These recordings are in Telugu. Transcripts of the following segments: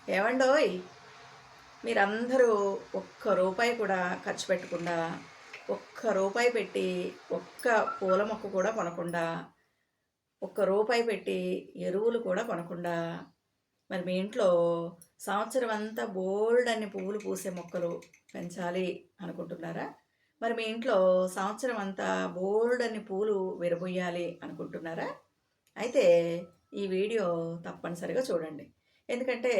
ఏమండోయ్, మీరందరూ ఒక్క రూపాయి కూడా ఖర్చు పెట్టకుండా, ఒక్క రూపాయి పెట్టి ఒక్క పూల మొక్క కూడా కొనకుండా, ఒక్క రూపాయి పెట్టి ఎరువులు కూడా కొనకుండా, మరి మీ ఇంట్లో సంవత్సరం అంతా బోల్డ్ అన్ని పువ్వులు పూసే మొక్కలు పెంచాలి అనుకుంటున్నారా? మరి మీ ఇంట్లో సంవత్సరం అంతా బోల్డ్ అన్ని పూలు విరబోయాలి అనుకుంటున్నారా? అయితే ఈ వీడియో తప్పనిసరిగా చూడండి. ఎందుకంటే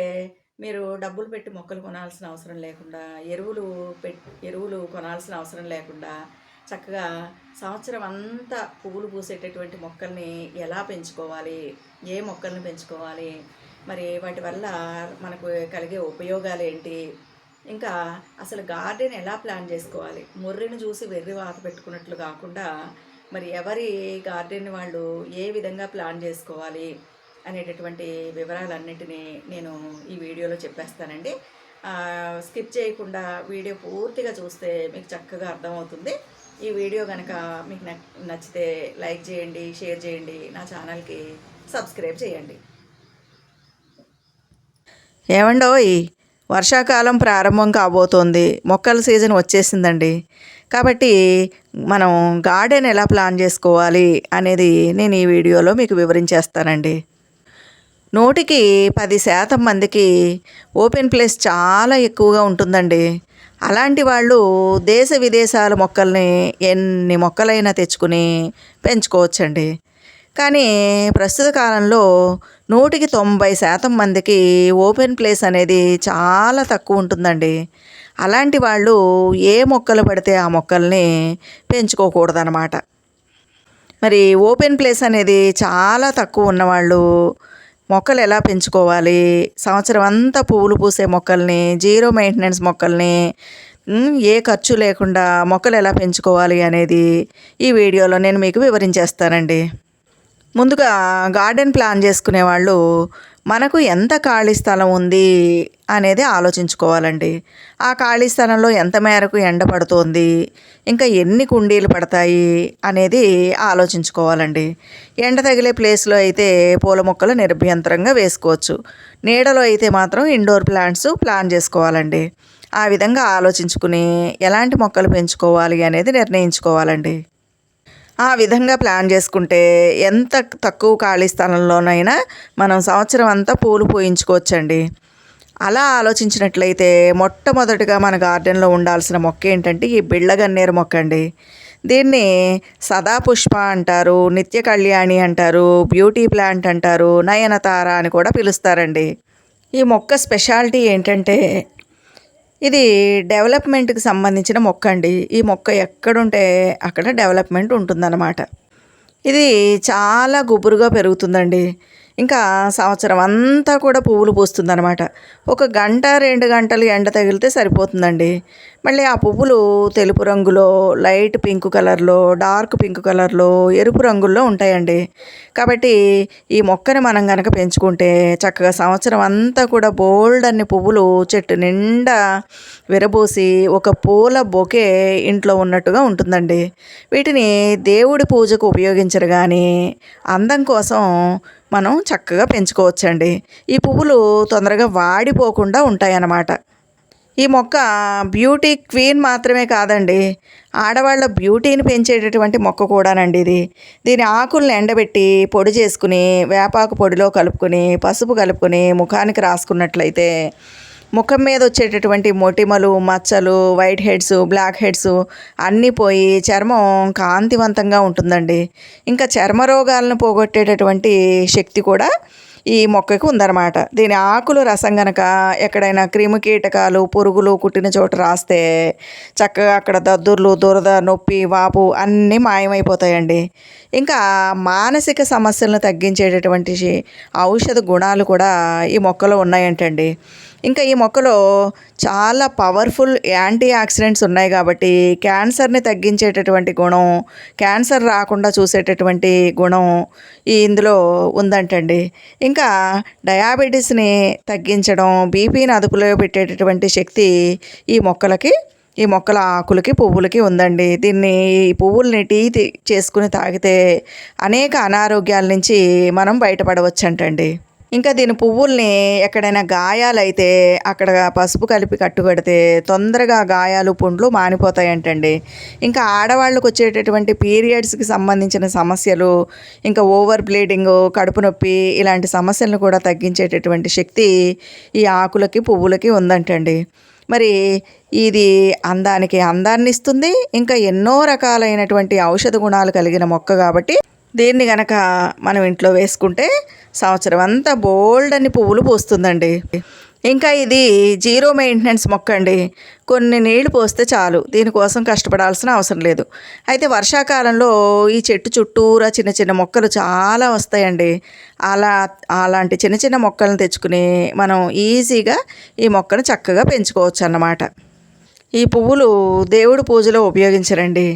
మీరు డబ్బులు పెట్టి మొక్కలు కొనాల్సిన అవసరం లేకుండా, ఎరువులు కొనాల్సిన అవసరం లేకుండా, చక్కగా సంవత్సరం అంతా పువ్వులు పూసేటటువంటి మొక్కల్ని ఎలా పెంచుకోవాలి, ఏ మొక్కల్ని పెంచుకోవాలి, మరి వాటి వల్ల మనకు కలిగే ఉపయోగాలు ఏంటి, ఇంకా అసలు గార్డెన్ ఎలా ప్లాన్ చేసుకోవాలి, ముర్రిని చూసి వెర్రి వాత పెట్టుకున్నట్లు కాకుండా మరి ఎవరి గార్డెన్ వాళ్ళు ఏ విధంగా ప్లాన్ చేసుకోవాలి అనేటటువంటి వివరాలన్నిటినీ నేను ఈ వీడియోలో చెప్పేస్తానండి. స్కిప్ చేయకుండా వీడియో పూర్తిగా చూస్తే మీకు చక్కగా అర్థమవుతుంది. ఈ వీడియో కనుక మీకు నచ్చితే లైక్ చేయండి, షేర్ చేయండి, నా ఛానల్కి సబ్స్క్రైబ్ చేయండి. ఏమండోయ్, వర్షాకాలం ప్రారంభం కాబోతోంది, మొక్కల సీజన్ వచ్చేసిందండి. కాబట్టి మనం గార్డెన్ ఎలా ప్లాన్ చేసుకోవాలి అనేది నేను ఈ వీడియోలో మీకు వివరించేస్తానండి. 100% మందికి ఓపెన్ ప్లేస్ చాలా ఎక్కువగా ఉంటుందండి. అలాంటి వాళ్ళు దేశ విదేశాల మొక్కల్ని ఎన్ని మొక్కలైనా తెచ్చుకుని పెంచుకోవచ్చండి. కానీ ప్రస్తుత కాలంలో 190% మందికి ఓపెన్ ప్లేస్ అనేది చాలా తక్కువ ఉంటుందండి. అలాంటి వాళ్ళు ఏ మొక్కలు పడితే ఆ మొక్కల్ని పెంచుకోకూడదన్నమాట. మరి ఓపెన్ ప్లేస్ అనేది చాలా తక్కువ ఉన్నవాళ్ళు మొక్కలు ఎలా పెంచుకోవాలి, సంవత్సరం అంతా పువ్వులు పూసే మొక్కల్ని, జీరో మెయింటెనెన్స్ మొక్కల్ని, ఏ ఖర్చు లేకుండా మొక్కలు ఎలా పెంచుకోవాలి అనేది ఈ వీడియోలో నేను మీకు వివరించేస్తానండి. ముందుగా గార్డెన్ ప్లాన్ చేసుకునే వాళ్ళు మనకు ఎంత ఖాళీ స్థలం ఉంది అనేది ఆలోచించుకోవాలండి. ఆ ఖాళీ స్థలంలో ఎంత మేరకు ఎండ పడుతోంది, ఇంకా ఎన్ని కుండీలు పడతాయి అనేది ఆలోచించుకోవాలండి. ఎండ తగిలే ప్లేస్లో అయితే పూల మొక్కలు నిర్భయంతరంగా వేసుకోవచ్చు. నీడలో అయితే మాత్రం ఇండోర్ ప్లాంట్స్ ప్లాన్ చేసుకోవాలండి. ఆ విధంగా ఆలోచించుకుని ఎలాంటి మొక్కలు పెంచుకోవాలి అనేది నిర్ణయించుకోవాలండి. ఆ విధంగా ప్లాన్ చేసుకుంటే ఎంత తక్కువ ఖాళీ స్థలంలోనైనా మనం సంవత్సరం అంతా పూలు పూయించుకోవచ్చండి. అలా ఆలోచించినట్లయితే మొట్టమొదటిగా మన గార్డెన్లో ఉండాల్సిన మొక్క ఏంటంటే ఈ బిళ్ళగన్నేరు మొక్క అండి. దీన్ని సదాపుష్ప అంటారు, నిత్య కళ్యాణి అంటారు, బ్యూటీ ప్లాంట్ అంటారు, నయనతార అని కూడా పిలుస్తారండి. ఈ మొక్క స్పెషాలిటీ ఏంటంటే ఇది డెవలప్మెంట్కి సంబంధించిన మొక్క అండి. ఈ మొక్క ఎక్కడుంటే అక్కడ డెవలప్మెంట్ ఉంటుందన్నమాట. ఇది చాలా గుబురుగా పెరుగుతుందండి. ఇంకా సంవత్సరం అంతా కూడా పువ్వులు పూస్తుందన్నమాట. 1 గంట 2 గంటలు ఎండ తగిలితే సరిపోతుందండి. మళ్ళీ ఆ పువ్వులు తెలుపు రంగులో, లైట్ పింక్ కలర్లో, డార్క్ పింక్ కలర్లో, ఎరుపు రంగుల్లో ఉంటాయండి. కాబట్టి ఈ మొక్కని మనం కనుక పెంచుకుంటే చక్కగా సంవత్సరం అంతా కూడా బోల్డ్ అన్ని పువ్వులు చెట్టు నిండా విరబూసి ఒక పూల బొకే ఇంట్లో ఉన్నట్టుగా ఉంటుందండి. వీటిని దేవుడి పూజకు ఉపయోగించరు కానీ అందం కోసం మనం చక్కగా పెంచుకోవచ్చండి. ఈ పువ్వులు తొందరగా వాడిపోకుండా ఉంటాయన్నమాట. ఈ మొక్క బ్యూటీ క్వీన్ మాత్రమే కాదండి, ఆడవాళ్ళ బ్యూటీని పెంచేటటువంటి మొక్క కూడానండి ఇది. దీని ఆకులను ఎండబెట్టి పొడి చేసుకుని వేపాకు పొడిలో కలుపుకొని పసుపు కలుపుకొని ముఖానికి రాసుకున్నట్లయితే ముఖం మీద వచ్చేటటువంటి మొటిమలు, మచ్చలు, వైట్ హెడ్స్, బ్లాక్ హెడ్స్ అన్నీ పోయి చర్మం కాంతివంతంగా ఉంటుందండి. ఇంకా చర్మ రోగాలను పోగొట్టేటటువంటి శక్తి కూడా ఈ మొక్కకు ఉందన్నమాట. దీని ఆకులు రసం గనక ఎక్కడైనా క్రిమి కీటకాలు, పురుగులు కుట్టిన చోట రాస్తే చక్కగా అక్కడ దద్దుర్లు, దురద, నొప్పి, వాపు అన్నీ మాయమైపోతాయండి. ఇంకా మానసిక సమస్యలను తగ్గించేటటువంటి ఔషధ గుణాలు కూడా ఈ మొక్కలో ఉన్నాయంటండి. ఇంకా ఈ మొక్కలో చాలా పవర్ఫుల్ యాంటీ ఆక్సిడెంట్స్ ఉన్నాయి కాబట్టి క్యాన్సర్ని తగ్గించేటటువంటి గుణం, క్యాన్సర్ రాకుండా చూసేటటువంటి గుణం ఇందులో ఉందంటండి. ఇంకా డయాబెటీస్ని తగ్గించడం, బీపీని అదుపులో పెట్టేటటువంటి శక్తి ఈ మొక్కల ఆకులకి, పువ్వులకి ఉందండి. ఈ పువ్వుల్ని టీ చేసుకుని తాగితే అనేక అనారోగ్యాల నుంచి మనం బయటపడవచ్చంటండి. ఇంకా దీని పువ్వుల్ని ఎక్కడైనా గాయాలైతే అక్కడ పసుపు కలిపి కట్టుకడితే తొందరగా గాయాలు పుండ్లు మానిపోతాయంటండి. ఇంకా ఆడవాళ్ళకు వచ్చేటటువంటి పీరియడ్స్కి సంబంధించిన సమస్యలు, ఇంకా ఓవర్ బ్లీడింగు, కడుపు నొప్పి ఇలాంటి సమస్యలను కూడా తగ్గించేటటువంటి శక్తి ఈ ఆకులకి పువ్వులకి ఉందంటండి. మరి ఇది అందానికి అందాన్ని ఇస్తుంది. ఇంకా ఎన్నో రకాలైనటువంటి ఔషధ గుణాలు కలిగిన మొక్క కాబట్టి దీన్ని గనక మనం ఇంట్లో వేసుకుంటే సంవత్సరం అంతా బోల్డ్ అని పువ్వులు పూస్తుందండి. ఇంకా ఇది జీరో మెయింటెనెన్స్ మొక్క అండి. కొన్ని నీళ్లు పోస్తే చాలు, దీనికోసం కష్టపడాల్సిన అవసరం లేదు. అయితే వర్షాకాలంలో ఈ చెట్టు చుట్టూరా చిన్న చిన్న మొక్కలు చాలా వస్తాయండి. అలాంటి చిన్న చిన్న మొక్కలను తెచ్చుకుని మనం ఈజీగా ఈ మొక్కను చక్కగా పెంచుకోవచ్చు అన్నమాట. ఈ పువ్వులు దేవుడి పూజలో ఉపయోగించరండి.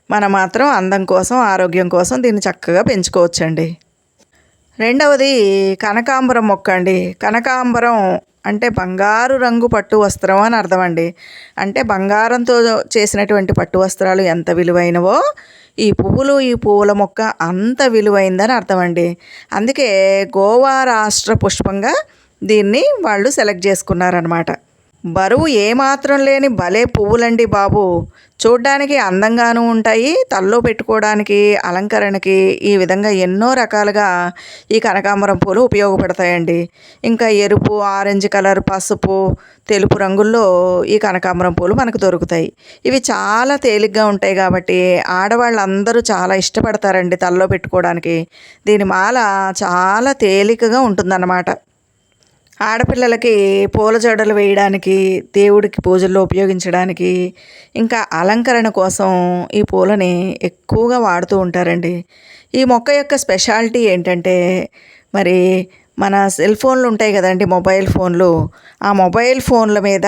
మనం మాత్రం అందం కోసం, ఆరోగ్యం కోసం దీన్ని చక్కగా పెంచుకోవచ్చండి. రెండవది కనకాంబరం మొక్క అండి. కనకాంబరం అంటే బంగారు రంగు పట్టు వస్త్రం అని అర్థం అండి. అంటే బంగారంతో చేసినటువంటి పట్టు వస్త్రాలు ఎంత విలువైనవో ఈ పువ్వులు, ఈ పువ్వుల మొక్క అంత విలువైందని అర్థం అండి. అందుకే గోవా రాష్ట్ర పుష్పంగా దీన్ని వాళ్ళు సెలెక్ట్ చేసుకున్నారనమాట. బరువు ఏమాత్రం లేని భలే పువ్వులండి బాబు. చూడ్డానికి అందంగానూ ఉంటాయి, తల్లో పెట్టుకోవడానికి, అలంకరణకి ఈ విధంగా ఎన్నో రకాలుగా ఈ కనకాంబరం పూలు ఉపయోగపడతాయండి. ఇంకా ఎరుపు, ఆరెంజ్ కలర్, పసుపు, తెలుపు రంగుల్లో ఈ కనకాంబరం పూలు మనకు దొరుకుతాయి. ఇవి చాలా తేలిగ్గా ఉంటాయి కాబట్టి ఆడవాళ్ళందరూ చాలా ఇష్టపడతారండి తల్లో పెట్టుకోవడానికి. దీని మాల చాలా తేలికగా ఉంటుందన్నమాట. ఆడపిల్లలకి పూల జడలు వేయడానికి, దేవుడికి పూజల్లో ఉపయోగించడానికి, ఇంకా అలంకరణ కోసం ఈ పూలని ఎక్కువగా వాడుతూ ఉంటారండి. ఈ మొక్క యొక్క స్పెషాలిటీ ఏంటంటే, మరి మన సెల్ ఫోన్లు ఉంటాయి కదండి, మొబైల్ ఫోన్లు. ఆ మొబైల్ ఫోన్ల మీద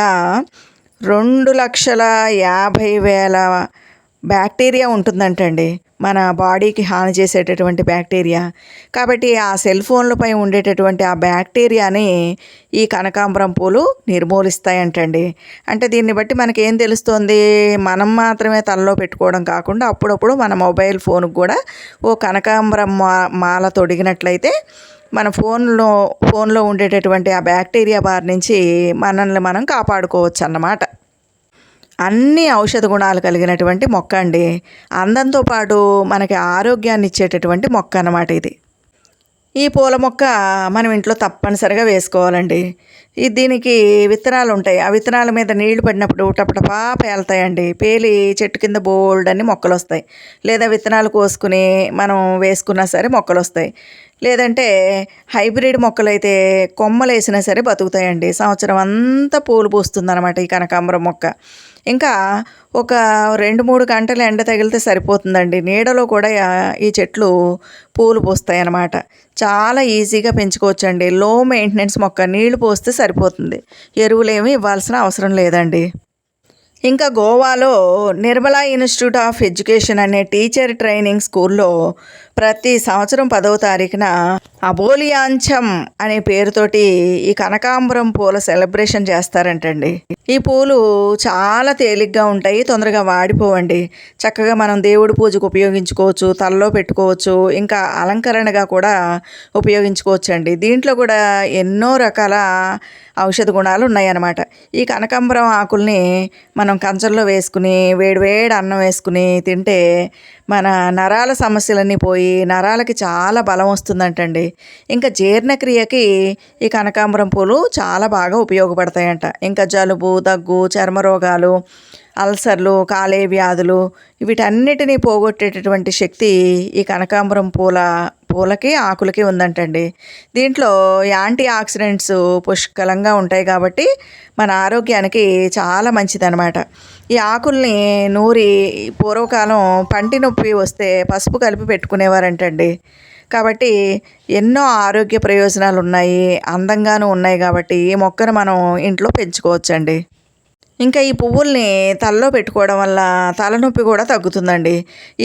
2,50,000 బ్యాక్టీరియా ఉంటుందంటండి, మన బాడీకి హాని చేసేటటువంటి బ్యాక్టీరియా. కాబట్టి ఆ సెల్ ఫోన్లపై ఉండేటటువంటి ఆ బ్యాక్టీరియాని ఈ కనకాంబరం పూలు నిర్మూలిస్తాయంటండి. అంటే దీన్ని బట్టి మనకేం తెలుస్తోంది, మనం మాత్రమే తలలో పెట్టుకోవడం కాకుండా అప్పుడప్పుడు మన మొబైల్ ఫోన్కి కూడా ఓ కనకాంబరం మాల తొడిగినట్లయితే మన ఫోన్లో ఉండేటటువంటి ఆ బ్యాక్టీరియా బారి నుంచి మనల్ని మనం కాపాడుకోవచ్చు అన్నమాట. అన్ని ఔషధ గుణాలు కలిగినటువంటి మొక్క అండి. అందంతో పాటు మనకి ఆరోగ్యాన్ని ఇచ్చేటటువంటి మొక్క అన్నమాట ఇది. ఈ పూల మొక్క మనం ఇంట్లో తప్పనిసరిగా వేసుకోవాలండి. దీనికి విత్తనాలు ఉంటాయి. ఆ విత్తనాల మీద నీళ్లు పడినప్పుడు టపటపా పేలుతాయండి. పేలి చెట్టు కింద బోల్డ్ అని మొక్కలు వస్తాయి. లేదా విత్తనాలు కోసుకుని మనం వేసుకున్నా సరే మొక్కలు వస్తాయి. లేదంటే హైబ్రిడ్ మొక్కలైతే కొమ్మలు వేసినా సరే బతుకుతాయండి. సంవత్సరం అంతా పూలు పూస్తుందన్నమాట ఈ కనకాంబరం మొక్క. ఇంకా ఒక 2-3 గంటలు ఎండ తగిలితే సరిపోతుందండి. నీడలో కూడా ఈ చెట్లు పూలు పూస్తాయి అన్నమాట. చాలా ఈజీగా పెంచుకోవచ్చండి. లో మెయింటెనెన్స్ మొక్క, నీళ్లు పోస్తే సరిపోతుంది, ఎరువులేమీ ఇవ్వాల్సిన అవసరం లేదండి. ఇంకా గోవాలో నిర్మలా ఇన్స్టిట్యూట్ ఆఫ్ ఎడ్యుకేషన్ అనే టీచర్ ట్రైనింగ్ స్కూల్లో ప్రతి సంవత్సరం 10వ తారీఖున అబోలియాంచం అనే పేరుతోటి ఈ కనకాంబరం పూల సెలబ్రేషన్ చేస్తారంటండి. ఈ పూలు చాలా తేలిగ్గా ఉంటాయి, తొందరగా వాడిపోవండి. చక్కగా మనం దేవుడి పూజకు ఉపయోగించుకోవచ్చు, తలలో పెట్టుకోవచ్చు, ఇంకా అలంకరణగా కూడా ఉపయోగించుకోవచ్చు అండి. దీంట్లో కూడా ఎన్నో రకాల ఔషధ గుణాలు ఉన్నాయన్నమాట. ఈ కనకాంబరం ఆకుల్ని మనం కంచంలో వేసుకుని వేడివేడి అన్నం వేసుకుని తింటే మన నరాల సమస్యలన్నీ పోయి నరాలకి చాలా బలం వస్తుందంటండి. ఇంకా జీర్ణక్రియకి ఈ కనకాంబరం పూలు చాలా బాగా ఉపయోగపడతాయంట. ఇంకా జలుబు, దగ్గు, చర్మ రోగాలు, అల్సర్లు, కాలేయ వ్యాధులు వీటన్నిటినీ పోగొట్టేటటువంటి శక్తి ఈ కనకాంబరం పూలకి, ఆకులకి ఉందంటండి. దీంట్లో యాంటీ ఆక్సిడెంట్స్ పుష్కలంగా ఉంటాయి కాబట్టి మన ఆరోగ్యానికి చాలా మంచిదన్నమాట. ఈ ఆకుల్ని నూరి పూర్వకాలం పంటి నొప్పి వస్తే పసుపు కలిపి పెట్టుకునేవారంటండి. కాబట్టి ఎన్నో ఆరోగ్య ప్రయోజనాలు ఉన్నాయి, అందంగానూ ఉన్నాయి. కాబట్టి ఈ మొక్కను మనం ఇంట్లో పెంచుకోవచ్చండి. ఇంకా ఈ పువ్వుల్ని తలలో పెట్టుకోవడం వల్ల తలనొప్పి కూడా తగ్గుతుందండి.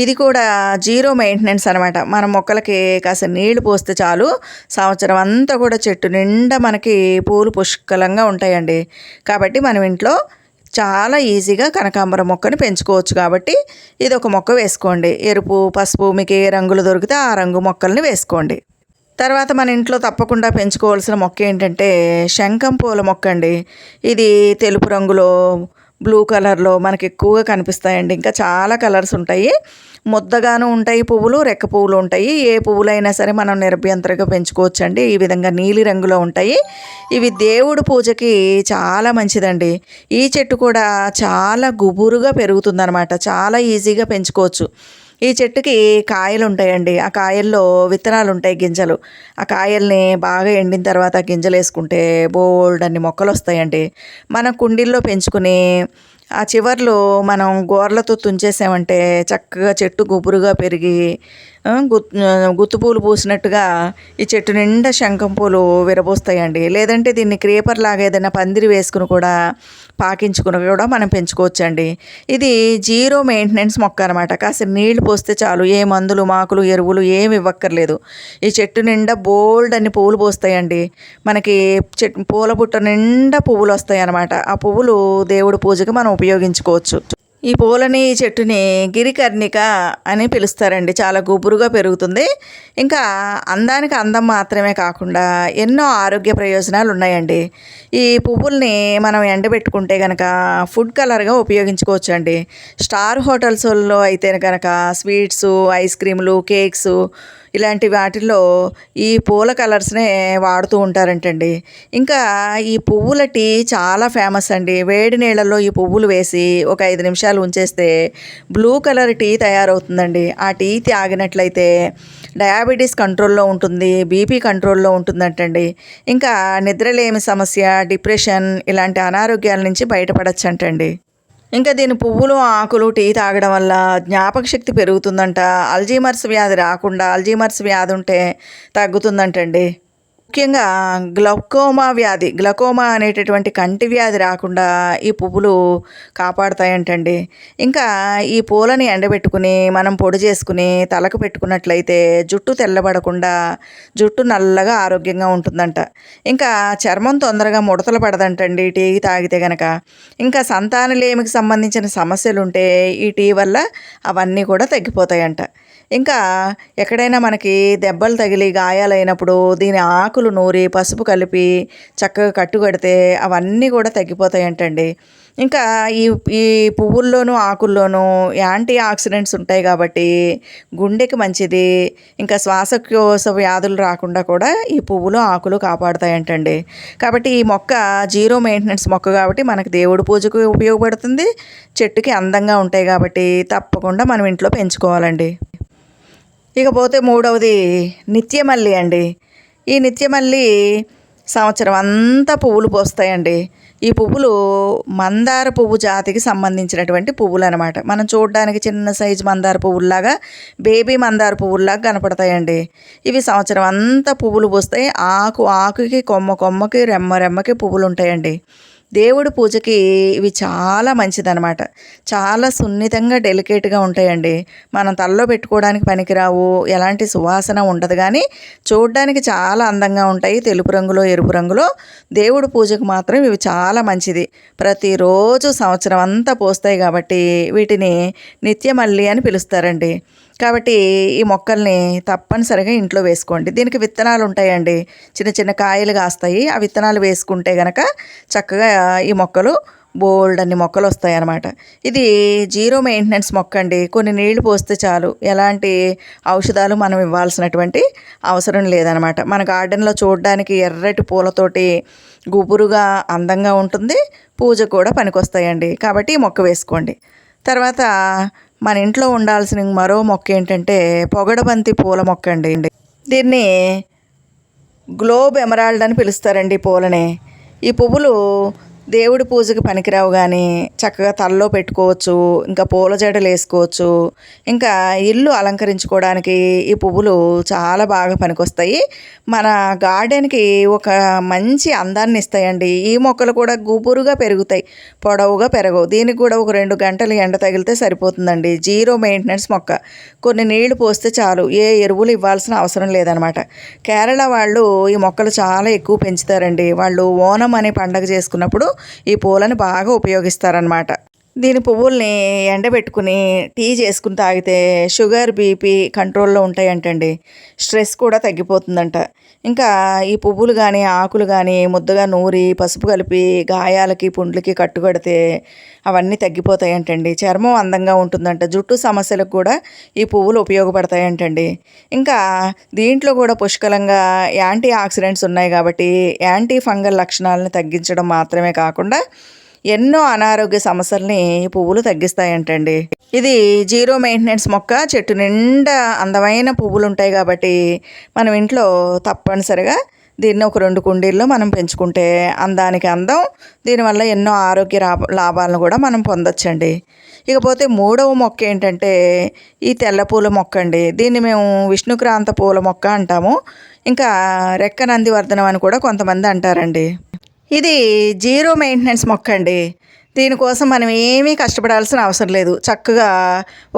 ఇది కూడా జీరో మెయింటెనెన్స్ అనమాట. మన మొక్కలకి కాస్త నీళ్లు పోస్తే చాలు, సంవత్సరం అంతా కూడా చెట్టు నిండా మనకి పూలు పుష్కలంగా ఉంటాయండి. కాబట్టి మనం ఇంట్లో చాలా ఈజీగా కనకాంబరం మొక్కని పెంచుకోవచ్చు. కాబట్టి ఇది ఒక మొక్క వేసుకోండి. ఎరుపు, పసుపు మీకు ఏ రంగులు దొరికితే ఆ రంగు మొక్కల్ని వేసుకోండి. తర్వాత మన ఇంట్లో తప్పకుండా పెంచుకోవాల్సిన మొక్క ఏంటంటే శంఖం పూల మొక్క అండి. ఇది తెలుపు రంగులో, బ్లూ కలర్‌లో మనకి ఎక్కువగా కనిపిస్తాయండి. ఇంకా చాలా కలర్స్ ఉంటాయి. ముద్దగాను ఉంటాయి పువ్వులు, రెక్క పువ్వులు ఉంటాయి. ఏ పువ్వులైనా సరే మనం నిరభ్యంతరంగా పెంచుకోవచ్చండి. ఈ విధంగా నీలి రంగులో ఉంటాయి. ఇవి దేవుడి పూజకి చాలా మంచిదండి. ఈ చెట్టు కూడా చాలా గుబురుగా పెరుగుతుందనమాట. చాలా ఈజీగా పెంచుకోవచ్చు. ఈ చెట్టుకి కాయలు ఉంటాయండి. ఆ కాయల్లో విత్తనాలు ఉంటాయి, గింజలు. ఆ కాయల్ని బాగా ఎండిన తర్వాత గింజలు వేసుకుంటే బోల్డన్ని మొక్కలు వస్తాయండి. మన కుండీల్లో పెంచుకుని ఆ చివర్లో మనం గోర్లతో తుంచేసామంటే చక్కగా చెట్టు గుబురుగా పెరిగి గుత్తు పూలు పూసినట్టుగా ఈ చెట్టు నిండా శంఖం పూలు విరబోస్తాయండి. లేదంటే దీన్ని క్రీపర్ లాగా ఏదైనా పందిరి వేసుకుని కూడా పాకించుకుని కూడా మనం పెంచుకోవచ్చండి. ఇది జీరో మెయింటెనెన్స్ మొక్క అనమాట. కాస్త నీళ్లు పోస్తే చాలు, ఏ మందులు మాకులు ఎరువులు ఏమి ఇవ్వక్కర్లేదు. ఈ చెట్టు నిండా బోల్డ్ అన్ని పువ్వులు పోస్తాయండి. మనకి చెట్టు పూల బుట్ట నిండా పువ్వులు వస్తాయి అన్నమాట. ఆ పువ్వులు దేవుడి పూజకి మనం ఉపయోగించుకోవచ్చు. ఈ పూలని, ఈ చెట్టుని గిరికర్ణిక అని పిలుస్తారండి. చాలా గుబురుగా పెరుగుతుంది. ఇంకా అందానికి అందం మాత్రమే కాకుండా ఎన్నో ఆరోగ్య ప్రయోజనాలు ఉన్నాయండి. ఈ పువ్వుల్ని మనం ఎండబెట్టుకుంటే కనుక ఫుడ్ కలర్గా ఉపయోగించుకోవచ్చు అండి. స్టార్ హోటల్స్లో అయితే కనుక స్వీట్స్, ఐస్ క్రీములు, కేక్స్ ఇలాంటి వాటిల్లో ఈ పూల కలర్స్నే వాడుతూ ఉంటారంటండి. ఇంకా ఈ పువ్వుల టీ చాలా ఫేమస్ అండి. వేడి నీళ్ళల్లో ఈ పువ్వులు వేసి ఒక 5 నిమిషాలు ఉంచేస్తే బ్లూ కలర్ టీ తయారవుతుందండి. ఆ టీ తాగినట్లయితే డయాబెటీస్ కంట్రోల్లో ఉంటుంది, బీపీ కంట్రోల్లో ఉంటుందంటండి. ఇంకా నిద్రలేమి సమస్య, డిప్రెషన్ ఇలాంటి అనారోగ్యాల నుంచి బయటపడచ్చంటండి. ఇంకా దీని పువ్వులు, ఆకులు టీ తాగడం వల్ల జ్ఞాపక శక్తి పెరుగుతుందంట. అల్జీమర్స్ వ్యాధి రాకుండా, అల్జీమర్స్ వ్యాధి ఉంటే తగ్గుతుందంటండి. ముఖ్యంగా గ్లకోమా అనేటటువంటి కంటి వ్యాధి రాకుండా ఈ పువ్వులు కాపాడుతాయంటండి. ఇంకా ఈ పూలని ఎండబెట్టుకుని మనం పొడి చేసుకుని తలకు పెట్టుకున్నట్లయితే జుట్టు తెల్లబడకుండా జుట్టు నల్లగా ఆరోగ్యంగా ఉంటుందంట. ఇంకా చర్మం తొందరగా ముడతలు పడదంటండి టీ తాగితే గనక. ఇంకా సంతానలేమికి సంబంధించిన సమస్యలు ఉంటే ఈ టీ వల్ల అవన్నీ కూడా తగ్గిపోతాయంట. ఇంకా ఎక్కడైనా మనకి దెబ్బలు తగిలి గాయాలైనప్పుడు దీని ఆకులు నూరి పసుపు కలిపి చక్కగా కట్టుకడితే అవన్నీ కూడా తగ్గిపోతాయంటండి. ఇంకా ఈ ఈ పువ్వుల్లోనూ ఆకుల్లోనూ యాంటీ ఆక్సిడెంట్స్ ఉంటాయి కాబట్టి గుండెకి మంచిది. ఇంకా శ్వాసకోశ వ్యాధులు రాకుండా కూడా ఈ పువ్వులు, ఆకులు కాపాడుతాయంటండి. కాబట్టి ఈ మొక్క జీరో మెయింటెనెన్స్ మొక్క కాబట్టి మనకు దేవుడి పూజకు ఉపయోగపడుతుంది. చెట్టుకి అందంగా ఉంటాయి కాబట్టి తప్పకుండా మనం ఇంట్లో పెంచుకోవాలండి. ఇకపోతే మూడవది నిత్యమల్లి అండి. ఈ నిత్యమల్లి సంవత్సరం అంతా పువ్వులు పోస్తాయండి. ఈ పువ్వులు మందార పువ్వు జాతికి సంబంధించినటువంటి పువ్వులు అనమాట. మనం చూడడానికి చిన్న సైజు మందార పువ్వుల్లాగా, బేబీ మందార పువ్వుల్లాగా కనపడతాయండి. ఇవి సంవత్సరం అంతా పువ్వులు పూస్తాయి. ఆకుకి, కొమ్మకి, రెమ్మకి పువ్వులు ఉంటాయండి. దేవుడి పూజకి ఇవి చాలా మంచిదన్నమాట. చాలా సున్నితంగా డెలికేట్గా ఉంటాయండి. మనం తలలో పెట్టుకోవడానికి పనికిరావు, ఎలాంటి సువాసన ఉండదు, కానీ చూడడానికి చాలా అందంగా ఉంటాయి. తెలుపు రంగులో, ఎరుపు రంగులో. దేవుడి పూజకు మాత్రం ఇవి చాలా మంచిది. ప్రతిరోజు సంవత్సరం అంతా పోస్తాయి కాబట్టి వీటిని నిత్యమల్లి అని పిలుస్తారండి. కాబట్టి ఈ మొక్కల్ని తప్పనిసరిగా ఇంట్లో వేసుకోండి. దీనికి విత్తనాలు ఉంటాయండి, చిన్న చిన్న కాయలు కాస్తాయి. ఆ విత్తనాలు వేసుకుంటే గనక చక్కగా ఈ మొక్కలు బోల్డన్ని మొక్కలు వస్తాయి అన్నమాట. ఇది జీరో మెయింటెనెన్స్ మొక్క అండి. కొన్ని నీళ్లు పోస్తే చాలు, ఎలాంటి ఔషధాలు మనం ఇవ్వాల్సినటువంటి అవసరం లేదనమాట. మన గార్డెన్లో చూడడానికి ఎర్రటి పూలతోటి గుబురుగా అందంగా ఉంటుంది. పూజ కూడా పనికొస్తాయండి. కాబట్టి ఈ మొక్క వేసుకోండి. తర్వాత మన ఇంట్లో ఉండాల్సిన మరో మొక్క ఏంటంటే పొగడబంతి పూల మొక్క అండి. దీన్ని గ్లోబ్ ఎమరాల్డ్ అని పిలుస్తారండి పూలని. ఈ పువ్వులు దేవుడి పూజకి పనికిరావు, కానీ చక్కగా తలలో పెట్టుకోవచ్చు. ఇంకా పూల జడలు వేసుకోవచ్చు. ఇంకా ఇల్లు అలంకరించుకోవడానికి ఈ పువ్వులు చాలా బాగా పనికొస్తాయి. మన గార్డెన్కి ఒక మంచి అందాన్ని ఇస్తాయండి. ఈ మొక్కలు కూడా గుబురుగా పెరుగుతాయి, పొడవుగా పెరగవు. దీనికి కూడా ఒక 2 గంటలు ఎండ తగిలితే సరిపోతుందండి. జీరో మెయింటెనెన్స్ మొక్క. కొన్ని నీళ్లు పోస్తే చాలు, ఏ ఎరువులు ఇవ్వాల్సిన అవసరం లేదనమాట. కేరళ వాళ్ళు ఈ మొక్కలు చాలా ఎక్కువ పెంచుతారండి. వాళ్ళు ఓనం అనే పండగ చేసుకున్నప్పుడు ఈ పూలను బాగా ఉపయోగిస్తారనమాట. దీని పువ్వుల్ని ఎండబెట్టుకుని టీ చేసుకుని తాగితే షుగర్, బీపీ కంట్రోల్‌లో ఉంటాయంటండి. స్ట్రెస్ కూడా తగ్గిపోతుందంట. ఇంకా ఈ పువ్వులు గానీ, ఆకులు గానీ ముద్దగా నూరి, పసుపు కలిపి గాయాలకి, పుండ్లకి కట్టుకడితే అవన్నీ తగ్గిపోతాయంటండి. చర్మం అందంగా ఉంటుందంట. జుట్టు సమస్యలకు కూడా ఈ పువ్వులు ఉపయోగపడతాయంటండి. ఇంకా దీంట్లో కూడా పుష్కలంగా యాంటీ ఆక్సిడెంట్స్ ఉన్నాయి కాబట్టి, యాంటీ ఫంగల్ లక్షణాలను తగ్గించడం మాత్రమే కాకుండా ఎన్నో అనారోగ్య సమస్యల్ని ఈ పువ్వులు తగ్గిస్తాయంటండి. ఇది జీరో మెయింటెనెన్స్ మొక్క. చెట్టు నిండా అందమైన పువ్వులు ఉంటాయి కాబట్టి మనం ఇంట్లో తప్పనిసరిగా దీన్ని ఒక 2 కుండీల్లో మనం పెంచుకుంటే అందానికి అందం. దీనివల్ల ఎన్నో ఆరోగ్య లాభాలను కూడా మనం పొందొచ్చండి. ఇకపోతే మూడవ మొక్క ఏంటంటే ఈ తెల్ల పూల మొక్క అండి. దీన్ని మేము విష్ణుక్రాంత పూల మొక్క అంటాము. ఇంకా రెక్క నందివర్ధనం అని కూడా కొంతమంది అంటారండి. ఇది జీరో మెయింటెనెన్స్ మొక్క అండి. దీనికోసం మనం ఏమీ కష్టపడాల్సిన అవసరం లేదు. చక్కగా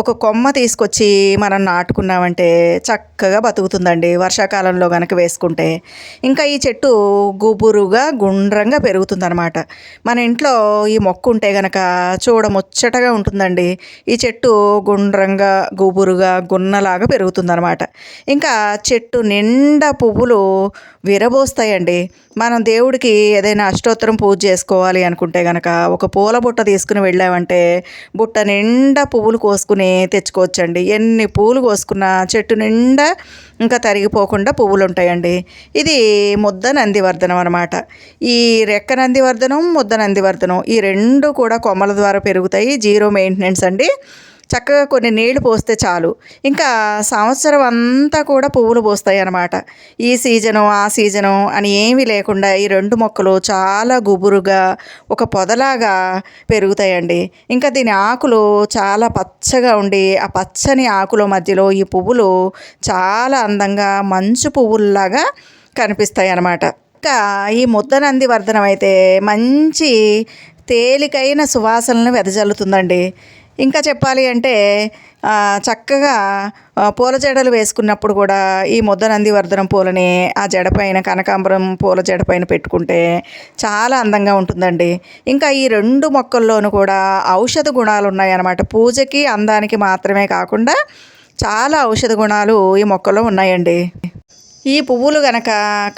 ఒక కొమ్మ తీసుకొచ్చి మనం నాటుకున్నామంటే చక్కగా బతుకుతుందండి, వర్షాకాలంలో కనుక వేసుకుంటే. ఇంకా ఈ చెట్టు గుబురుగా గుండ్రంగా పెరుగుతుందనమాట. మన ఇంట్లో ఈ మొక్క ఉంటే కనుక చూడముచ్చటగా ఉంటుందండి. ఈ చెట్టు గుండ్రంగా గుబురుగా గున్నలాగా పెరుగుతుందనమాట. ఇంకా చెట్టు నిండా పువ్వులు విరబోస్తాయండి. మనం దేవుడికి ఏదైనా అష్టోత్తరం పూజ చేసుకోవాలి అనుకుంటే కనుక ఒక పూల బుట్ట తీసుకుని వెళ్ళామంటే బుట్ట నిండా పువ్వులు కోసుకుని తెచ్చుకోవచ్చండి. ఎన్ని పూలు కోసుకున్నా చెట్టు నిండా ఇంకా తరిగిపోకుండా పువ్వులు ఉంటాయండి. ఇది ముద్ద నందివర్ధనం అనమాట. ఈ రెక్క నందివర్ధనం, ముద్ద నందివర్ధనం ఈ రెండు కూడా కొమ్మల ద్వారా పెరుగుతాయి. జీరో మెయింటెనెన్స్ అండి. చక్కగా కొన్ని నీళ్లు పోస్తే చాలు, ఇంకా సంవత్సరం అంతా కూడా పువ్వులు పోస్తాయి అన్నమాట. ఈ సీజను ఆ సీజను అని ఏమీ లేకుండా ఈ 2 మొక్కలు చాలా గుబురుగా ఒక పొదలాగా పెరుగుతాయండి. ఇంకా దీని ఆకులు చాలా పచ్చగా ఉండి ఆ పచ్చని ఆకుల మధ్యలో ఈ పువ్వులు చాలా అందంగా మంచు పువ్వుల్లాగా కనిపిస్తాయి అన్నమాట. ఇంకా ఈ ముద్ద నందివర్ధనం అయితే మంచి తేలికైన సువాసనలను వెదజల్లుతుందండి. ఇంకా చెప్పాలి అంటే చక్కగా పూల జడలు వేసుకున్నప్పుడు కూడా ఈ ముద్ద నందివర్ధనం పూలని ఆ జడపైన కనకాంబరం పూల జడపైన పెట్టుకుంటే చాలా అందంగా ఉంటుందండి. ఇంకా ఈ 2 మొక్కల్లోనూ కూడా ఔషధ గుణాలు ఉన్నాయన్నమాట. పూజకి అందానికి మాత్రమే కాకుండా చాలా ఔషధ గుణాలు ఈ మొక్కలో ఉన్నాయండి. ఈ పువ్వులు గనక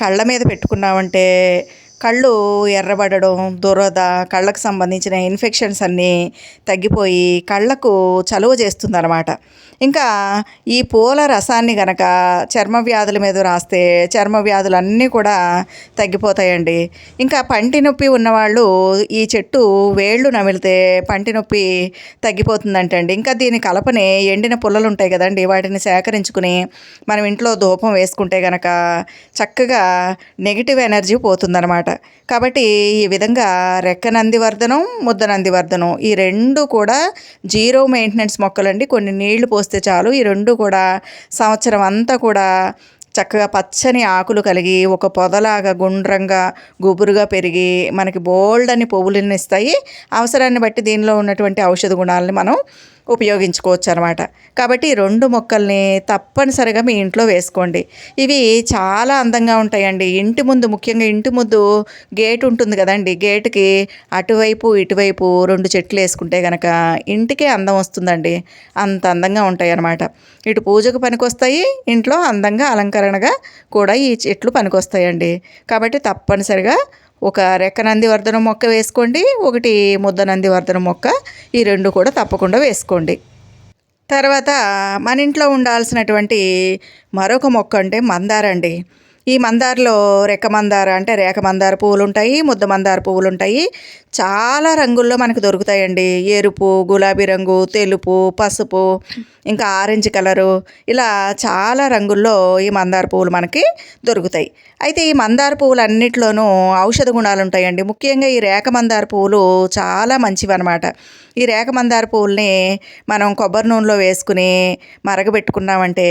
కళ్ళ మీద పెట్టుకున్నామంటే కళ్ళు ఎర్రబడడం, దురద, కళ్ళకు సంబంధించిన ఇన్ఫెక్షన్స్ అన్నీ తగ్గిపోయి కళ్ళకు చలువ చేస్తుందన్నమాట. ఇంకా ఈ పూల రసాన్ని గనక చర్మ వ్యాధుల మీద రాస్తే చర్మ వ్యాధులు అన్నీ కూడా తగ్గిపోతాయండి. ఇంకా పంటి నొప్పి ఉన్నవాళ్ళు ఈ చెట్టు వేళ్ళు నమిలితే పంటి నొప్పి తగ్గిపోతుందంటండి. ఇంకా దీని కలపని ఎండిన పుల్లలు ఉంటాయి కదండి, వాటిని సేకరించుకుని మనం ఇంట్లో ధూపం వేసుకుంటే గనక చక్కగా నెగిటివ్ ఎనర్జీ పోతుందన్నమాట. కాబట్టి ఈ విధంగా రెక్క నందివర్ధనం, ముద్ద నందివర్ధనం ఈ 2 కూడా జీరో మెయింటెనెన్స్ మొక్కలండి. కొన్ని నీళ్లు పోస్తే చాలు. ఈ 2 కూడా సంవత్సరం అంతా కూడా చక్కగా పచ్చని ఆకులు కలిగి ఒక పొదలాగా గుండ్రంగా గుబురుగా పెరిగి మనకి బోల్డ్ అని పువ్వులను ఇస్తాయి. అవసరాన్ని బట్టి దీనిలో ఉన్నటువంటి ఔషధ గుణాలని మనం ఉపయోగించుకోవచ్చు అనమాట. కాబట్టి 2 మొక్కల్ని తప్పనిసరిగా మీ ఇంట్లో వేసుకోండి. ఇవి చాలా అందంగా ఉంటాయండి. ఇంటి ముందు, ముఖ్యంగా ఇంటి ముందు గేట్ ఉంటుంది కదండి, గేటుకి అటువైపు ఇటువైపు 2 చెట్లు వేసుకుంటే కనుక ఇంటికే అందం వస్తుందండి. అంత అందంగా ఉంటాయి అన్నమాట. ఇటు పూజకు పనికొస్తాయి, ఇంట్లో అందంగా అలంకరణగా కూడా ఈ చెట్లు పనికొస్తాయండి. కాబట్టి తప్పనిసరిగా ఒక రెక్క నందివర్ధనం మొక్క వేసుకోండి, ఒకటి ముద్ద నందివర్ధనం మొక్క, ఈ 2 కూడా తప్పకుండా వేసుకోండి. తర్వాత మన ఇంట్లో ఉండాల్సినటువంటి మరొక మొక్క అంటే మందార అండి. ఈ మందారలో రెక్క మందార అంటే రేఖ మందార పువ్వులు ఉంటాయి, ముద్ద మందార పువ్వులు ఉంటాయి. చాలా రంగుల్లో మనకు దొరుకుతాయండి. ఎరుపు, గులాబీ రంగు, తెలుపు, పసుపు, ఇంకా ఆరెంజ్ కలరు, ఇలా చాలా రంగుల్లో ఈ మందార పువ్వులు మనకి దొరుకుతాయి. అయితే ఈ మందార పువ్వులు అన్నిట్లోనూ ఔషధ గుణాలు ఉంటాయండి. ముఖ్యంగా ఈ రేఖ మందార పువ్వులు చాలా మంచివి అనమాట. ఈ రేఖ మందార పువ్వుల్ని మనం కొబ్బరి నూనెలో వేసుకుని మరగబెట్టుకున్నామంటే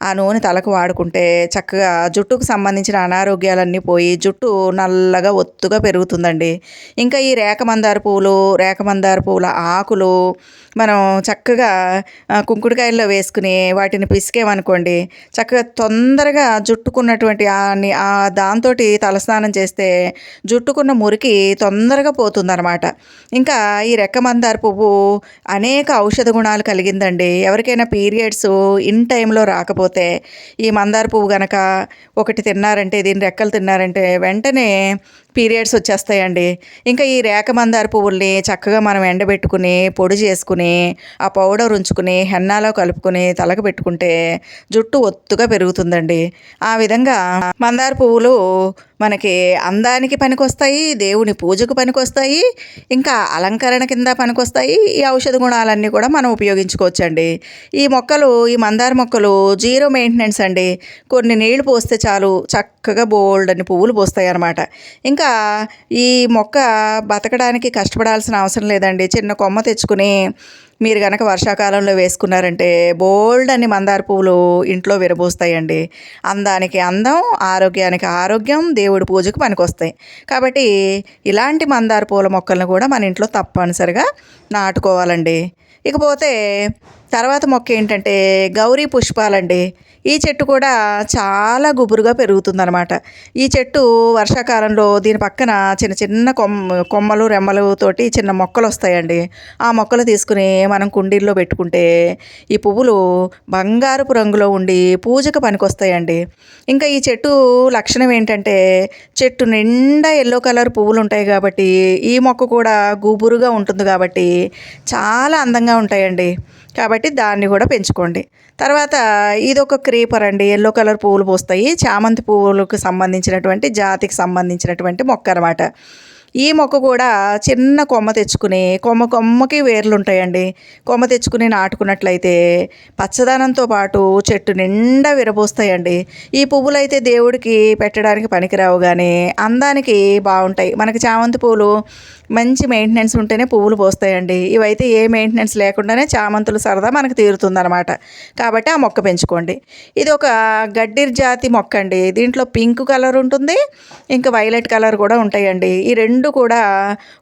ఆ నూనె తలకు వాడుకుంటే చక్కగా జుట్టుకు జుట్టుకు సంబంధించిన అనారోగ్యాలన్నీ పోయి జుట్టు నల్లగా ఒత్తుగా పెరుగుతుందండి. ఇంకా ఈ రేఖ మందార పువ్వుల ఆకులు మనం చక్కగా కుంకుడుకాయల్లో వేసుకుని వాటిని పిసికామనుకోండి, చక్కగా తొందరగా జుట్టుకున్నటువంటి దాంతోటి తలస్నానం చేస్తే జుట్టుకున్న మురికి తొందరగా పోతుందన్నమాట. ఇంకా ఈ రెక్క మందార పువ్వు అనేక ఔషధ గుణాలు కలిగిందండి. ఎవరికైనా పీరియడ్స్ ఇన్ టైంలో రాకపోతే ఈ మందార పువ్వు గనక ఒకటి తిన్నారంటే, దీని రెక్కలు తిన్నారంటే వెంటనే పీరియడ్స్ వచ్చేస్తాయండి. ఇంకా ఈ రేఖ మందార పువ్వుల్ని చక్కగా మనం ఎండబెట్టుకుని పొడి చేసుకుని ఆ పౌడర్ ఉంచుకుని హెన్నాలో కలుపుకొని తలకు పెట్టుకుంటే జుట్టు ఒత్తుగా పెరుగుతుందండి. ఆ విధంగా మందార పువ్వులు మనకి అందానికి పనికొస్తాయి, దేవుని పూజకు పనికొస్తాయి, ఇంకా అలంకరణ కింద పనికొస్తాయి. ఈ ఔషధ గుణాలన్నీ కూడా మనం ఉపయోగించుకోవచ్చండి. ఈ మందార మొక్కలు జీరో మెయింటెనెన్స్ అండి. కొన్ని నీళ్లు పోస్తే చాలు చక్కగా బోల్డన్ని పువ్వులు పోస్తాయి అన్నమాట. ఇంకా ఈ మొక్క బతకడానికి కష్టపడాల్సిన అవసరం లేదండి. చిన్న కొమ్మ తెచ్చుకుని మీరు కనుక వర్షాకాలంలో వేసుకున్నారంటే బోల్డ్ అని మందార పువ్వులు ఇంట్లో విరబోస్తాయండి. అందానికి అందం, ఆరోగ్యానికి ఆరోగ్యం, దేవుడి పూజకు పనికొస్తాయి. కాబట్టి ఇలాంటి మందార పూల మొక్కలను కూడా మన ఇంట్లో తప్పనిసరిగా నాటుకోవాలండి. ఇకపోతే తర్వాత మొక్క ఏంటంటే గౌరీ పుష్పాలండి. ఈ చెట్టు కూడా చాలా గుబురుగా పెరుగుతుందన్నమాట. ఈ చెట్టు వర్షాకాలంలో దీని పక్కన చిన్న చిన్న కొమ్మలు రెమ్మలు తోటి చిన్న మొక్కలు వస్తాయండి. ఆ మొక్కలు తీసుకుని మనం కుండీల్లో పెట్టుకుంటే ఈ పువ్వులు బంగారపు రంగులో ఉండి పూజకు పనికొస్తాయండి. ఇంకా ఈ చెట్టు లక్షణం ఏంటంటే చెట్టు నిండా ఎల్లో కలర్ పువ్వులు ఉంటాయి కాబట్టి ఈ మొక్క కూడా గుబురుగా ఉంటుంది కాబట్టి చాలా అందంగా ఉంటాయండి. కాబట్టి దాన్ని కూడా పెంచుకోండి. తర్వాత ఇదొక క్రీపర్ అండి. ఎల్లో కలర్ పువ్వులు పూస్తాయి. చామంతి పువ్వులకు సంబంధించినటువంటి జాతికి సంబంధించినటువంటి మొక్క అన్నమాట. ఈ మొక్క కూడా చిన్న కొమ్మ తెచ్చుకుని కొమ్మకి వేర్లు ఉంటాయండి. కొమ్మ తెచ్చుకుని నాటుకున్నట్లయితే పచ్చదనంతో పాటు చెట్టు నిండా విరబోస్తాయండి. ఈ పువ్వులు అయితే దేవుడికి పెట్టడానికి పనికిరావు, కానీ అందానికి బాగుంటాయి. మనకి చామంతి పువ్వులు మంచి మెయింటెనెన్స్ ఉంటేనే పువ్వులు పోస్తాయండి. ఇవైతే ఏ మెయింటెనెన్స్ లేకుండానే చామంతులు సరదా మనకు తీరుతుందన్నమాట. కాబట్టి ఆ మొక్క పెంచుకోండి. ఇది ఒక గడ్డిర్ జాతి మొక్క అండి. దీంట్లో పింక్ కలర్ ఉంటుంది, ఇంకా వైలెట్ కలర్ కూడా ఉంటాయండి. ఈ రెండు కూడా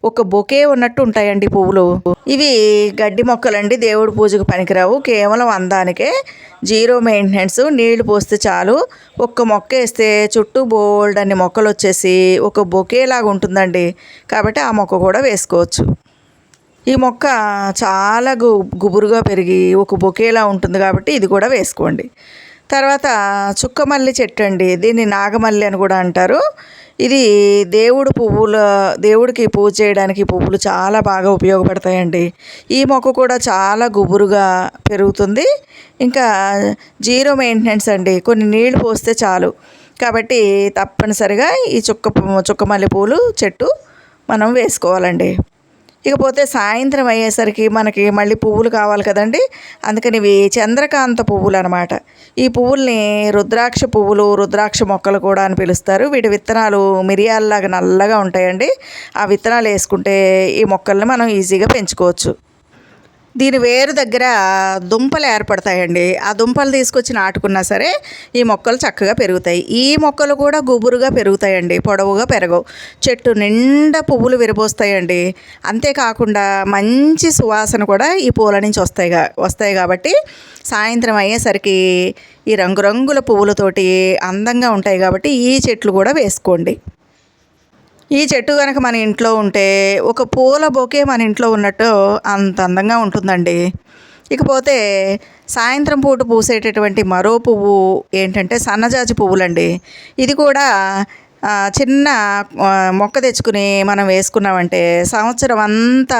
ఒక బొకే ఉన్నట్టు ఉంటాయండి పువ్వులు. ఇవి గడ్డి మొక్కలండి, దేవుడి పూజకు పనికిరావు, కేవలం అందానికే. Zero maintenance. నీళ్లు పోస్తే చాలు. ఒక్క మొక్క వేస్తే చుట్టూ బోల్డ్ అన్ని మొక్కలు వచ్చేసి ఒక బొకే లాగా ఉంటుందండి. కాబట్టి ఆ మొక్క కూడా వేసుకోవచ్చు. ఈ మొక్క చాలా గుబురుగా పెరిగి ఒక బొకేలా ఉంటుంది కాబట్టి ఇది కూడా వేసుకోండి. తర్వాత చుక్కమల్లి చెట్టు అండి. దీన్ని నాగమల్లి అని కూడా అంటారు. ఇది దేవుడికి పూజ చేయడానికి పువ్వులు చాలా బాగా ఉపయోగపడతాయండి. ఈ మొక్క కూడా చాలా గుబురుగా పెరుగుతుంది. ఇంకా జీరో మెయింటెనెన్స్ అండి. కొన్ని నీళ్లు పోస్తే చాలు. కాబట్టి తప్పనిసరిగా ఈ చుక్కమల్లి పూలు చెట్టు మనం వేసుకోవాలండి. ఇకపోతే సాయంత్రం అయ్యేసరికి మనకి మళ్ళీ పువ్వులు కావాలి కదండి. అందుకని ఇవి చంద్రకాంత పువ్వులు అనమాట. ఈ పువ్వుల్ని రుద్రాక్ష మొక్కలు కూడా అని పిలుస్తారు. వీటి విత్తనాలు మిరియాలలాగా నల్లగా ఉంటాయండి. ఆ విత్తనాలు వేసుకుంటే ఈ మొక్కల్ని మనం ఈజీగా పెంచుకోవచ్చు. దీని వేరు దగ్గర దుంపలు ఏర్పడతాయండి. ఆ దుంపలు తీసుకొచ్చి నాటుకున్నా సరే ఈ మొక్కలు చక్కగా పెరుగుతాయి. ఈ మొక్కలు కూడా గుబురుగా పెరుగుతాయండి, పొడవుగా పెరగవు. చెట్టు నిండా పువ్వులు విరబోస్తాయండి. అంతేకాకుండా మంచి సువాసన కూడా ఈ పూల నుంచి వస్తాయి కాబట్టి సాయంత్రం అయ్యేసరికి ఈ రంగురంగుల పువ్వులతోటి అందంగా ఉంటాయి కాబట్టి ఈ చెట్లు కూడా వేసుకోండి. ఈ చెట్టు కనుక మన ఇంట్లో ఉంటే ఒక పూల బొకే మన ఇంట్లో ఉన్నట్టు అంత అందంగా ఉంటుందండి. ఇకపోతే సాయంత్రం పూట పూసేటటువంటి మరో పువ్వు ఏంటంటే సన్నజాజి పువ్వులండి. ఇది కూడా చిన్న మొక్క తెచ్చుకుని మనం వేసుకున్నామంటే సంవత్సరం అంతా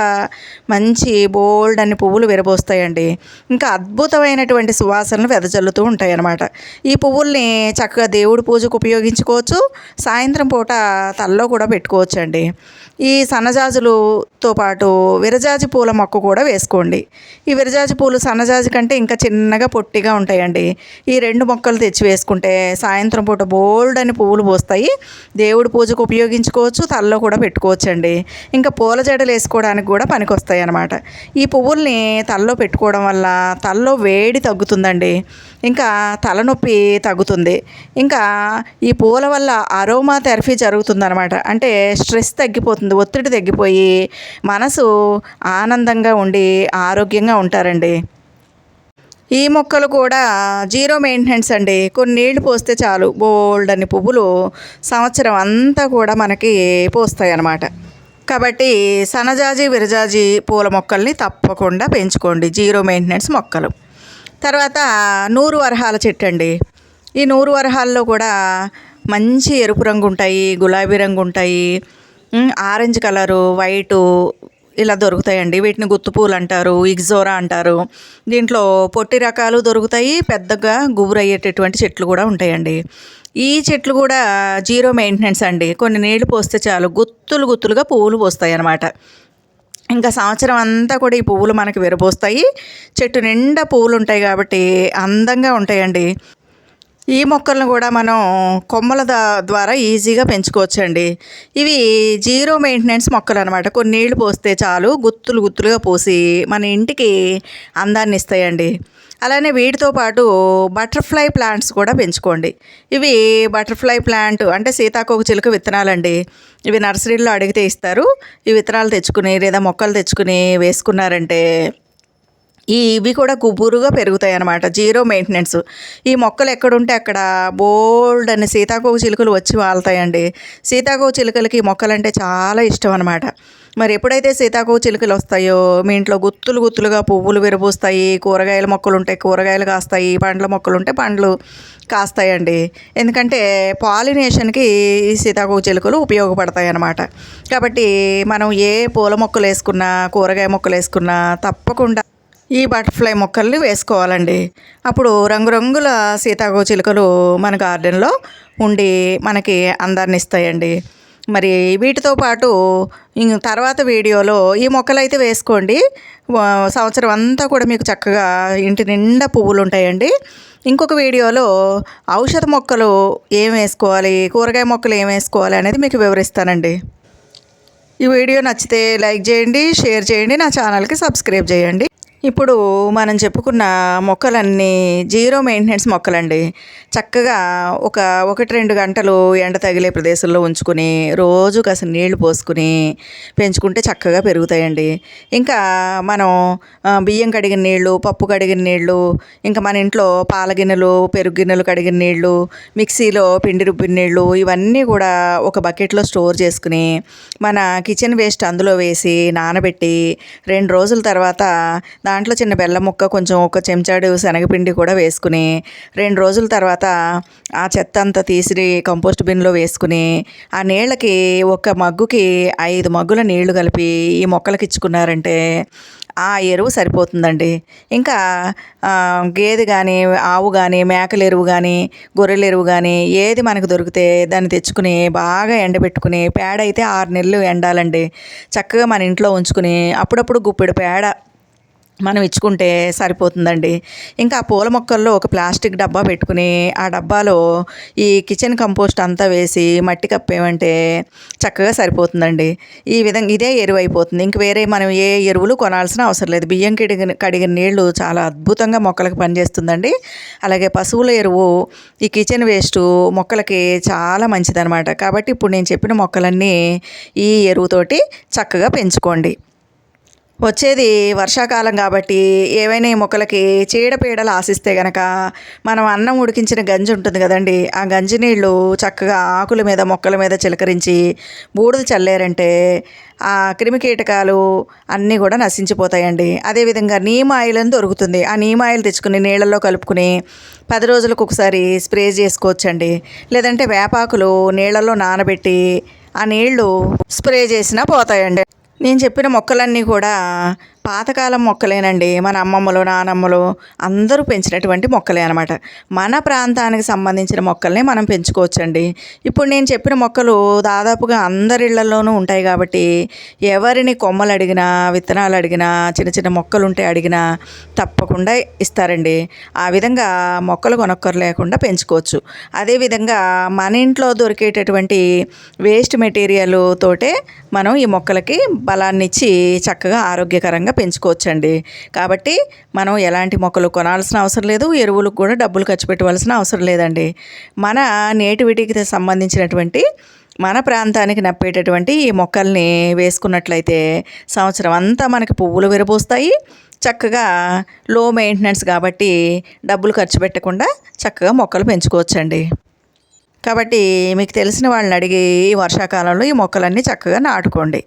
మంచి బోల్డ్ అన్ని పువ్వులు విరబోస్తాయండి. ఇంకా అద్భుతమైనటువంటి సువాసనలు వెదజల్లుతూ ఉంటాయి అన్నమాట. ఈ పువ్వుల్ని చక్కగా దేవుడి పూజకు ఉపయోగించుకోవచ్చు. సాయంత్రం పూట తలలో కూడా పెట్టుకోవచ్చు అండి. ఈ సన్నజాజులతో పాటు విరజాజి పూల మొక్క కూడా వేసుకోండి. ఈ విరజాజి పూలు సన్నజాజి కంటే ఇంకా చిన్నగా పొట్టిగా ఉంటాయండి. ఈ రెండు మొక్కలు తెచ్చి వేసుకుంటే సాయంత్రం పూట బోల్డ్ అని పువ్వులు పోస్తాయి. దేవుడి పూజకు ఉపయోగించుకోవచ్చు, తలలో కూడా పెట్టుకోవచ్చండి. ఇంకా పూల జడలు వేసుకోవడానికి కూడా పనికొస్తాయి అన్నమాట. ఈ పువ్వుల్ని తలలో పెట్టుకోవడం వల్ల తలలో వేడి తగ్గుతుందండి, ఇంకా తలనొప్పి తగ్గుతుంది. ఇంకా ఈ పూల వల్ల అరోమా థెరపీ జరుగుతుందన్నమాట. అంటే స్ట్రెస్ తగ్గిపోతుంది, ఒత్తిడి తగ్గిపోయి మనసు ఆనందంగా ఉండి ఆరోగ్యంగా ఉంటారండి. ఈ మొక్కలు కూడా జీరో మెయింటెనెన్స్ అండి. కొన్ని నీళ్లు పోస్తే చాలు బోల్డ్ అని పువ్వులు సంవత్సరం అంతా కూడా మనకి పోస్తాయి అన్నమాట. కాబట్టి సన్నజాజి విరజాజి పూల మొక్కల్ని తప్పకుండా పెంచుకోండి, జీరో మెయింటెనెన్స్ మొక్కలు. తర్వాత నూరు వరహాల చెట్టు అండి. ఈ నూరు వరహాల్లో కూడా మంచి ఎరుపు రంగు ఉంటాయి, గులాబీ రంగు ఉంటాయి, ఆరెంజ్ కలరు, వైటు ఇలా దొరుకుతాయండి. వీటిని గుత్తుపూలు అంటారు, ఇగ్జోరా అంటారు. దీంట్లో పొట్టి రకాలు దొరుకుతాయి, పెద్దగా గుబురయ్యేటటువంటి చెట్లు కూడా ఉంటాయండి. ఈ చెట్లు కూడా జీరో మెయింటెనెన్స్ అండి. కొన్ని నీళ్లు పోస్తే చాలు గుత్తులు గుత్తులుగా పువ్వులు పోస్తాయి అన్నమాట. ఇంకా సంవత్సరం అంతా కూడా ఈ పువ్వులు మనకి విరబోస్తాయి. చెట్టు నిండా పువ్వులు ఉంటాయి కాబట్టి అందంగా ఉంటాయండి. ఈ మొక్కలను కూడా మనం కొమ్మల ద్వారా ఈజీగా పెంచుకోవచ్చండి. ఇవి జీరో మెయింటెనెన్స్ మొక్కలు అనమాట. కొన్ని నీళ్లు పోస్తే చాలు గుత్తులు గుత్తులుగా పోసి మన ఇంటికి అందాన్ని ఇస్తాయండి. అలానే వీటితో పాటు బటర్ఫ్లై ప్లాంట్స్ కూడా పెంచుకోండి. ఇవి బటర్ఫ్లై ప్లాంట్ అంటే సీతాకోక చిలుక విత్తనాలండి. ఇవి నర్సరీలో అడిగితే ఇస్తారు. ఈ విత్తనాలు తెచ్చుకుని లేదా మొక్కలు తెచ్చుకుని వేసుకున్నారంటే ఇవి కూడా గుబురుగా పెరుగుతాయి అన్నమాట. Zero maintenance. ఈ మొక్కలు ఎక్కడుంటే అక్కడ బోల్డ్ అని సీతాకోక చిలుకలు వచ్చి వాళ్తాయండి. సీతాకోక చిలుకలకి ఈ మొక్కలంటే చాలా ఇష్టం అన్నమాట. మరి ఎప్పుడైతే సీతాకోక చిలుకలు వస్తాయో మీ ఇంట్లో గుత్తులు గుత్తులుగా పువ్వులు విరబూస్తాయి, కూరగాయల మొక్కలు ఉంటే కూరగాయలు కాస్తాయి, పండ్ల మొక్కలు ఉంటే పండ్లు కాస్తాయండి. ఎందుకంటే పాలినేషన్కి ఈ సీతాకోక చిలుకలు ఉపయోగపడతాయి అన్నమాట. కాబట్టి మనం ఏ పూల మొక్కలు వేసుకున్నా, కూరగాయ మొక్కలు వేసుకున్నా తప్పకుండా ఈ బటర్ఫ్లై మొక్కల్ని వేసుకోవాలండి. అప్పుడు రంగురంగుల సీతాకోక చిలుకలు మన గార్డెన్లో ఉండి మనకి అందాన్ని ఇస్తాయండి. మరి వీటితో పాటు తర్వాత వీడియోలో ఈ మొక్కలు అయితే వేసుకోండి, సంవత్సరం అంతా కూడా మీకు చక్కగా ఇంటి నిండా పువ్వులు ఉంటాయండి. ఇంకొక వీడియోలో ఔషధ మొక్కలు ఏం వేసుకోవాలి, కూరగాయ మొక్కలు ఏం వేసుకోవాలి అనేది మీకు వివరిస్తానండి. ఈ వీడియో నచ్చితే లైక్ చేయండి, షేర్ చేయండి, నా ఛానల్కి సబ్స్క్రైబ్ చేయండి. ఇప్పుడు మనం చెప్పుకున్న మొక్కలన్నీ జీరో మెయింటెనెన్స్ మొక్కలండి. చక్కగా 1-2 గంటలు ఎండ తగిలే ప్రదేశంలో ఉంచుకుని రోజు కాస్త నీళ్లు పోసుకుని పెంచుకుంటే చక్కగా పెరుగుతాయండి. ఇంకా మనం బియ్యం కడిగిన నీళ్ళు, పప్పు కడిగిన నీళ్ళు, ఇంకా మన ఇంట్లో పాల గిన్నెలు, పెరుగు గిన్నెలు కడిగిన నీళ్ళు, మిక్సీలో పిండి రుబ్బిన నీళ్ళు ఇవన్నీ కూడా ఒక బకెట్లో స్టోర్ చేసుకుని మన కిచెన్ వేస్ట్ అందులో వేసి నానబెట్టి 2 రోజుల తర్వాత దాంట్లో చిన్న బెల్లం ముక్క, కొంచెం 1 చెంచాడు శనగపిండి కూడా వేసుకుని 2 రోజుల తర్వాత ఆ చెత్త అంతా తీసి కంపోస్ట్ బిన్లో వేసుకుని ఆ నీళ్ళకి 1 మగ్గుకి 5 మగ్గుల నీళ్లు కలిపి ఈ మొక్కలకి ఇచ్చుకున్నారంటే ఆ ఎరువు సరిపోతుందండి. ఇంకా గేదె కానీ, ఆవు కానీ, మేకల ఎరువు కానీ, గొర్రెల ఎరువు కానీ ఏది మనకు దొరికితే దాన్ని తెచ్చుకుని బాగా ఎండబెట్టుకుని, పేడ అయితే 6 నెలలు ఎండాలండి. చక్కగా మన ఇంట్లో ఉంచుకుని అప్పుడప్పుడు గుప్పెడు పేడ మనం ఇచ్చుకుంటే సరిపోతుందండి. ఇంకా ఆ పూల మొక్కల్లో ఒక ప్లాస్టిక్ డబ్బా పెట్టుకుని ఆ డబ్బాలో ఈ కిచెన్ కంపోస్ట్ అంతా వేసి మట్టి కప్పేమంటే చక్కగా సరిపోతుందండి. ఈ విధంగా ఇదే ఎరువు అయిపోతుంది. ఇంక వేరే మనం ఏ ఎరువులు కొనాల్సిన అవసరం లేదు. బియ్యం కడిగిన నీళ్లు చాలా అద్భుతంగా మొక్కలకు పనిచేస్తుందండి. అలాగే పశువుల ఎరువు, ఈ కిచెన్ వేస్ట్ మొక్కలకి చాలా మంచిదన్నమాట. కాబట్టి ఇప్పుడు నేను చెప్పిన మొక్కలన్నీ ఈ ఎరువుతోటి చక్కగా పెంచుకోండి. వచ్చేది వర్షాకాలం కాబట్టి ఏవైనా ఈ మొక్కలకి చీడపీడలు ఆశిస్తే గనక మనం అన్నం ఉడికించిన గంజి ఉంటుంది కదండి, ఆ గంజి నీళ్ళు చక్కగా ఆకుల మీద, మొక్కల మీద చిలకరించి బూడిద చల్లారంటే ఆ క్రిమికీటకాలు అన్నీ కూడా నశించిపోతాయండి. అదేవిధంగా నీమ్ ఆయిల్ అని దొరుకుతుంది. ఆ నీమ్ ఆయిల్ తెచ్చుకుని నీళ్ళల్లో కలుపుకుని 10 రోజులకు ఒకసారి స్ప్రే చేసుకోవచ్చండి. లేదంటే వేపాకులు నీళ్ళల్లో నానబెట్టి ఆ నీళ్లు స్ప్రే చేసినా పోతాయండి. నేను చెప్పిన మొక్కలన్నీ కూడా పాతకాలం మొక్కలేనండి. మన అమ్మమ్మలు, నానమ్మలు అందరూ పెంచినటువంటి మొక్కలే అనమాట. మన ప్రాంతానికి సంబంధించిన మొక్కల్ని మనం పెంచుకోవచ్చండి. ఇప్పుడు నేను చెప్పిన మొక్కలు దాదాపుగా అందరి ఇళ్లలోనూ ఉంటాయి కాబట్టి ఎవరిని కొమ్మలు అడిగినా, విత్తనాలు అడిగినా, చిన్న చిన్న మొక్కలు ఉంటే అడిగినా తప్పకుండా ఇస్తారండి. ఆ విధంగా మొక్కలు కొనక్కర్లేకుండా పెంచుకోవచ్చు. అదేవిధంగా మన ఇంట్లో దొరికేటటువంటి వేస్ట్ మెటీరియల్ తోటే మనం ఈ మొక్కలకి బలాన్ని ఇచ్చి చక్కగా ఆరోగ్యకరంగా పెంచుకోవచ్చండి. కాబట్టి మనం ఎలాంటి మొక్కలు కొనాల్సిన అవసరం లేదు, ఎరువులకు కూడా డబ్బులు ఖర్చు పెట్టవలసిన అవసరం లేదండి. మన నేటివిటీకి సంబంధించినటువంటి మన ప్రాంతానికి నప్పేటటువంటి ఈ మొక్కల్ని వేసుకున్నట్లయితే సంవత్సరం అంతా మనకి పువ్వులు విరబూస్తాయి. చక్కగా లో మెయింటెనెన్స్ కాబట్టి డబ్బులు ఖర్చు పెట్టకుండా చక్కగా మొక్కలు పెంచుకోవచ్చండి. కాబట్టి మీకు తెలిసిన వాళ్ళని అడిగి ఈ వర్షాకాలంలో ఈ మొక్కలన్నీ చక్కగా నాటుకోండి.